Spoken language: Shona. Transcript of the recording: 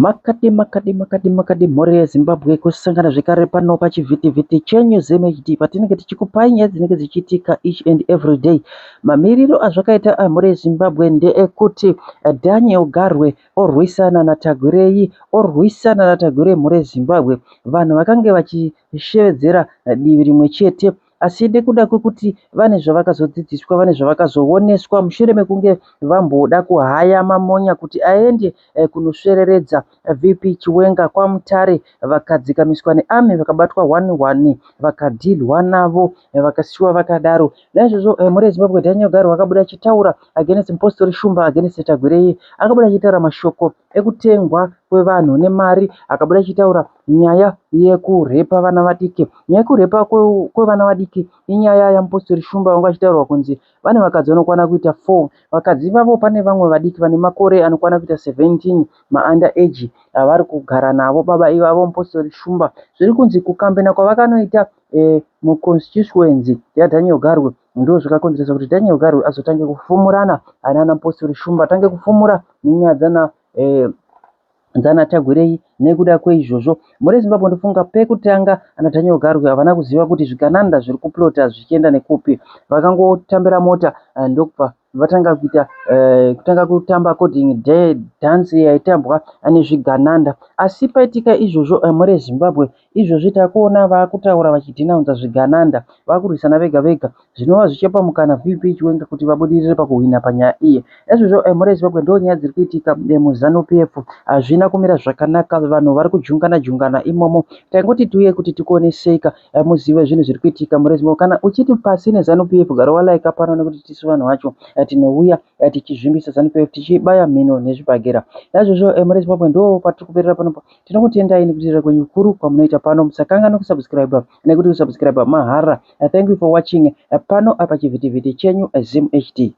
Makadi mhuri yeZimbabwe kusangana zvekare pano pachivhitivhiti chenyu ZMHD patinenge tichikupai nyaya dzinenge dzichiitika each and every day. Mamiriro azvakaita mhuri yeZimbabwe ndeekuti Daniel Garwe orwisana naTagurei, orwisana naTagurei mhuri yeZimbabwe. Vanhu vakange vachishevedzera divi rimwe chete asi nekuda kwekuti vane zvavakazodzidziswa, vane zvavakazooneswa mushure mekunge vamboda kuhaya mamonya kuti aende kunosvereredza VP Chiwenga kwaMutare, vakadzikamiswa neARMY vakabatwa 1-1 vakadhilwa navo vakasiyiwa vakadaro. Naizvozvo mhuri yeZimbabwe Daniel Garwe akabuda achitaura against Mpostori Shumba, against Tagurei, akabuda achitaura mashoko ekutengwa kwevanhu nemari, akabuda achitaura nyaya yekurepa vana vadiki. Nyaya yekurepa kwevana vadiki inyaya yaMpostori Shumba vanga vachitaurwa kunzi vane vakadzi vanokwana kuita 4. Vakadzi vavo pane vamwe vadiki vane makore anokwana kuita 17 maanda age avari kugara navo baba ivavo Mpostori Shumba. Zviri kunzi kukambena kwavakanoita muconstituency yaDaniel Garwe ndo zvakakonzeresa kuti Daniel Garwe azotange kufumurana nana Mpostori Shumba, atange kufumura nenyaya dzana Tagurei. Nekuda kweizvozvo mhuri yeZimbabwe ndofunga pekutanga ana Daniel Garwe havana kuziva kuti zvigananda zviri kuplota zvichienda nekupi. Vakangotambira mota ndokubva vatanga kuita kutanga kutamba coding dance yaitambwa nezvigananda. Asi paitika izvozvo mhuri yeZimbabwe izvozvi takuona vakutaura vachidhinaunza zvigananda, vakurwisana vega vega, zvinova zvichipa mukana VP Chiwenga kuti vabudirire pakuhwina panyaya iyi. Naizvozvo mhuri yeZimbabwe ndo nyaya dziri kuitika muZanu PF hazvina kumira zvakanaka, vanhu vari kujungana imomo. Taingoti tiuye kuti tikuoneseka muzive zvinhu zviri kuitika mhuri yeZimbabwe. Kana uchiti pasi neZanu PF gara walaika pano nekuti tisu vanhu vacho tinouya tichizvimbisa ZANU PF tichibaya mhino nezvibhagera. Naizvozvo mhuri yeZimbabwe ndo patiri kuperera panopo. Tinokutendai nekuteerera kwenyu kuru kwamunoita pano. Musakanga kusubscribe nekuti kusubscribe mahara. Thank you for watching pano apa chivhitivhiti chenyu ZMHD.